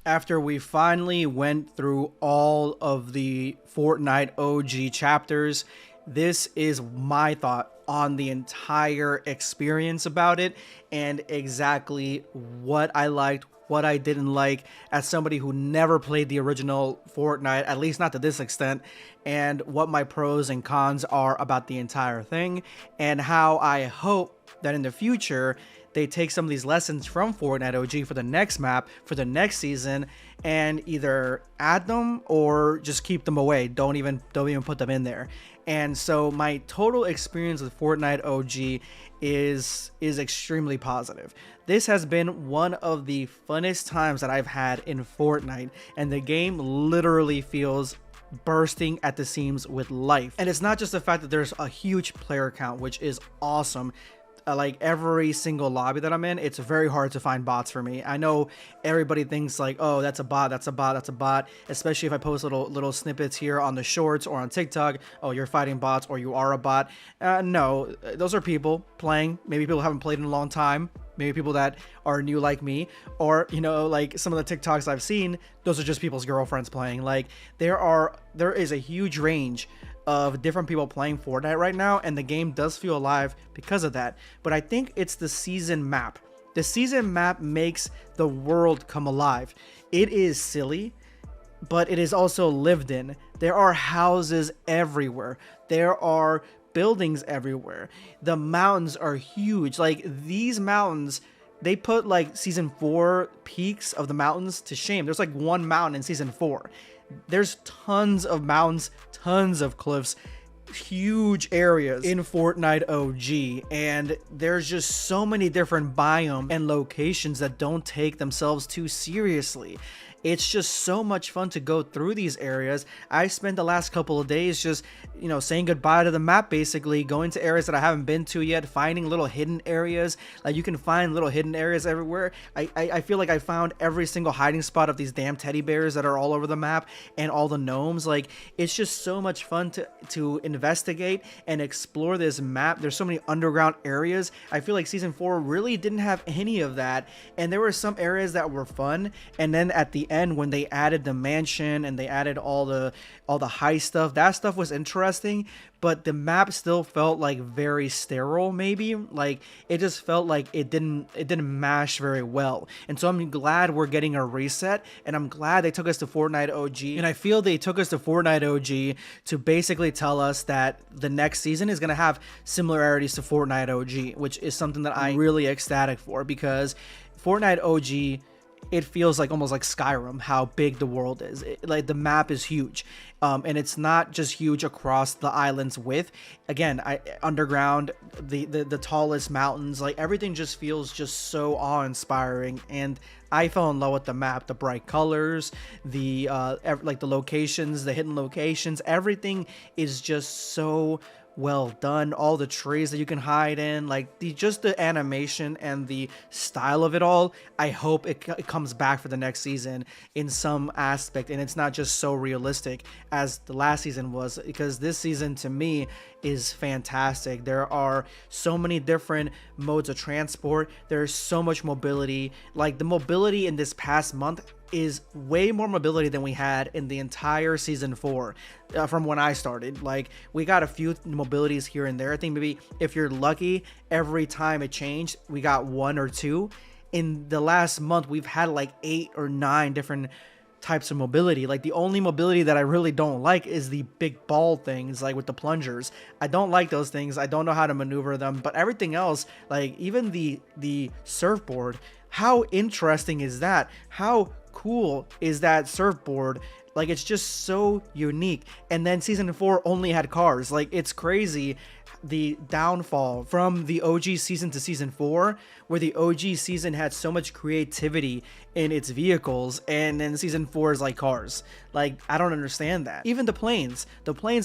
After we finally went through all of the Fortnite OG chapters, this is my thought on the entire experience about it and exactly what I liked, what I didn't like as somebody who never played the original Fortnite, at least not to this extent, and what my pros and cons are about the entire thing, and how I hope that in the future they take some of these lessons from Fortnite OG for the next map, for the next season, and either add them or just keep them away. Don't even put them in there. And so my total experience with Fortnite OG is extremely positive. This has been one of the funnest times that I've had in Fortnite, and the game literally feels bursting at the seams with life. And it's not just the fact that there's a huge player count, which is awesome. Like every single lobby that I'm in, it's very hard to find bots for me. I know everybody thinks like, oh, that's a bot, that's a bot, that's a bot, especially if I post little snippets here on the shorts or on TikTok. Oh, you're fighting bots or you are a bot. No, those are people playing. Maybe people haven't played in a long time. Maybe people that are new like me, or, you know, like some of the TikToks I've seen, those are just people's girlfriends playing. Like there is a huge range of different people playing Fortnite right now, and the game does feel alive because of that. But I think it's the season map. The season map makes the world come alive. It is silly, but it is also lived in. There are houses everywhere. There are buildings everywhere. The mountains are huge. Like these mountains, they put like season 4 peaks of the mountains to shame. There's like one mountain in season 4. There's tons of mountains, tons of cliffs, huge areas in Fortnite OG, and there's just so many different biomes and locations that don't take themselves too seriously. It's just so much fun to go through these areas. I spent the last couple of days just, you know, saying goodbye to the map, basically going to areas that I haven't been to yet, finding little hidden areas. Like you can find little hidden areas everywhere. I feel like I found every single hiding spot of these damn teddy bears that are all over the map and all the gnomes. Like it's just so much fun to investigate and explore this map. There's so many underground areas. I feel like season 4 really didn't have any of that, and there were some areas that were fun, and then at the end when they added the mansion and they added all the high stuff, that stuff was interesting, but the map still felt like very sterile. Maybe like it just felt like it didn't mash very well. And so I'm glad we're getting a reset, and I'm glad they took us to Fortnite OG, and I feel they took us to Fortnite OG to basically tell us that the next season is going to have similarities to Fortnite OG, which is something that I'm really ecstatic for, because Fortnite OG, it feels like almost like Skyrim, how big the world is. Like the map is huge, and it's not just huge across the island's width. Again, underground, the tallest mountains, like everything just feels just so awe-inspiring, and I fell in love with the map. The bright colors, the like the locations, the hidden locations, everything is just so well done. All the trees that you can hide in, like just the animation and the style of it all. I hope it comes back for the next season in some aspect, and it's not just so realistic as the last season was, because this season to me is fantastic. There are so many different modes of transport. There's so much mobility. Like the mobility in this past month is way more mobility than we had in the entire season 4 from when I started. Like we got a few mobilities here and there. I think maybe if you're lucky, every time it changed we got 1 or 2. In the last month we've had like 8 or 9 different types of mobility. Like the only mobility that I really don't like is the big ball things, like with the plungers. I don't like those things. I don't know how to maneuver them, but everything else, like even the surfboard, how interesting is that? How cool is that surfboard? Like it's just so unique. And then season 4 only had cars. Like it's crazy the downfall from the OG season to season 4, where the OG season had so much creativity in its vehicles, and then season 4 is like cars. Like I don't understand that. Even the planes,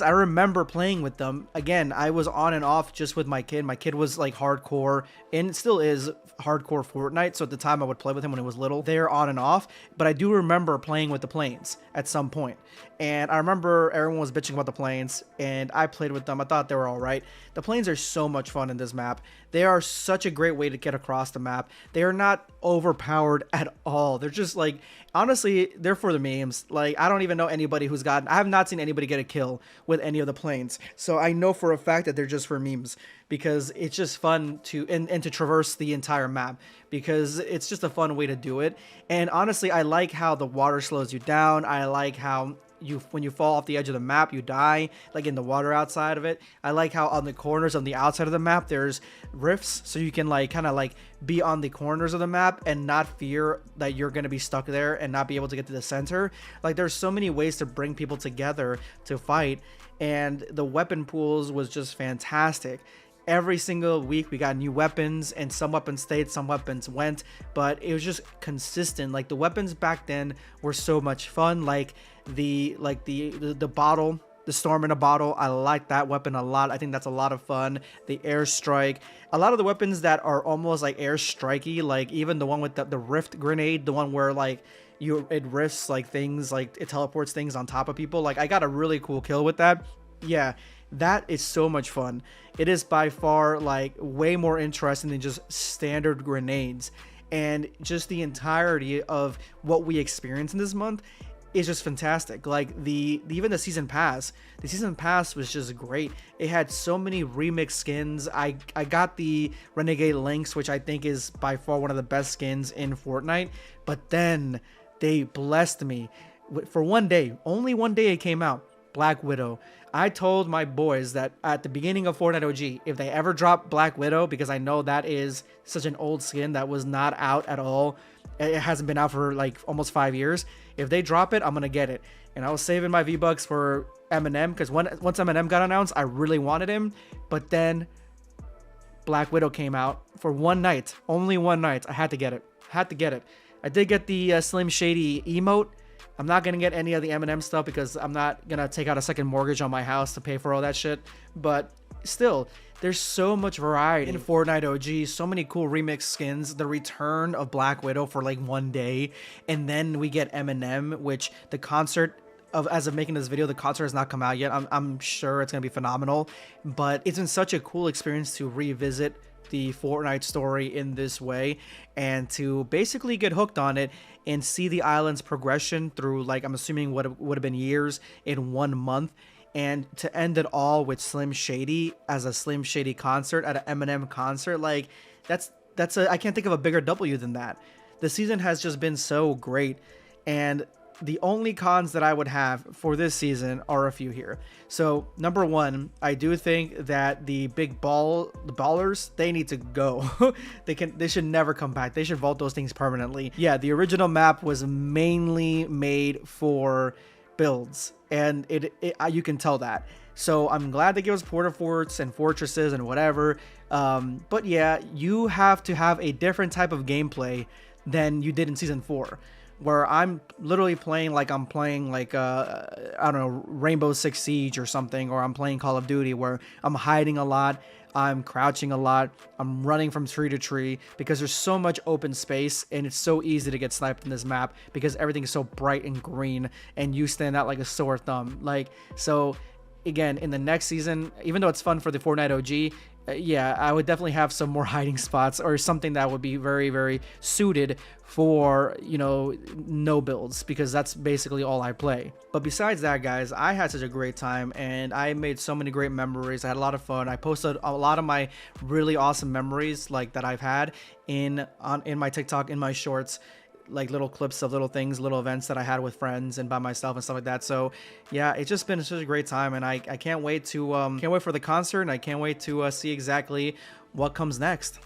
I remember playing with them. Again, I was on and off just with my kid was like hardcore, and it still is hardcore Fortnite, so at the time I would play with him when he was little. They're on and off, but I do remember playing with the planes at some point. And I remember everyone was bitching about the planes, and I played with them. I thought they were all right. The planes are so much fun in this map. They are such a great way to get across the map. They are not overpowered at all. all. They're just like, honestly, they're for the memes. Like, I don't even know anybody who's gotten, I have not seen anybody get a kill with any of the planes. So I know for a fact that they're just for memes, because it's just fun to, and to traverse the entire map, because it's just a fun way to do it. And honestly, I like how the water slows you down. I like how when you fall off the edge of the map, you die, like in the water outside of it. I like how on the corners on the outside of the map there's rifts, so you can like kind of like be on the corners of the map and not fear that you're going to be stuck there and not be able to get to the center. Like, there's so many ways to bring people together to fight, and the weapon pools was just fantastic. Every single week we got new weapons, and some weapons stayed, some weapons went, but it was just consistent. Like, the weapons back then were so much fun. Like the bottle, the storm in a bottle, I like that weapon a lot. I think that's a lot of fun. The airstrike, a lot of the weapons that are almost like airstrikey, like even the one with the rift grenade, the one where like it rifts like things, like it teleports things on top of people. Like, I got a really cool kill with that. Yeah, that is so much fun. It is by far like way more interesting than just standard grenades. And just the entirety of what we experienced in this month is just fantastic. Like even the season pass was just great. It had so many remix skins. I got the Renegade Lynx, which I think is by far one of the best skins in Fortnite, but then they blessed me for one day. Only one day it came out. Black Widow. I told my boys that at the beginning of Fortnite OG, if they ever drop Black Widow, because I know that is such an old skin that was not out at all. It hasn't been out for like almost 5 years. If they drop it, I'm gonna get it. And I was saving my V-Bucks for Eminem, because once Eminem got announced, I really wanted him. But then Black Widow came out for one night, only one night. I had to get it. I did get the Slim Shady emote. I'm not going to get any of the Eminem stuff because I'm not going to take out a second mortgage on my house to pay for all that shit. But still, there's so much variety in Fortnite OG. So many cool remix skins. The return of Black Widow for like one day. And then we get Eminem, which the concert as of making this video, the concert has not come out yet. I'm sure it's going to be phenomenal. But it's been such a cool experience to revisit the Fortnite story in this way, and to basically get hooked on it and see the island's progression through, like, I'm assuming what would have been years in 1 month, and to end it all with Slim Shady as a Slim Shady concert at an Eminem concert. Like, I can't think of a bigger W than that. The season has just been so great, and the only cons that I would have for this season are a few here. So number one, I do think that the ballers, they need to go. They should never come back. They should vault those things permanently. Yeah, the original map was mainly made for builds, and you can tell that. So I'm glad they give us porta forts and fortresses and whatever. But yeah, you have to have a different type of gameplay than you did in season 4. Where I'm literally playing like I'm playing like I don't know, Rainbow Six Siege or something, or I'm playing Call of Duty, where I'm hiding a lot, I'm crouching a lot, I'm running from tree to tree, because there's so much open space and it's so easy to get sniped in this map because everything is so bright and green and you stand out like a sore thumb. Like, so again, in the next season, even though it's fun for the Fortnite OG, yeah, I would definitely have some more hiding spots or something that would be very, very suited for, you know, no builds, because that's basically all I play. But besides that, guys, I had such a great time and I made so many great memories. I had a lot of fun. I posted a lot of my really awesome memories like that I've had in my TikTok, in my shorts, like little clips of little things, little events that I had with friends and by myself and stuff like that. So yeah, it's just been such a great time, and I can't wait for the concert, and I can't wait to see exactly what comes next.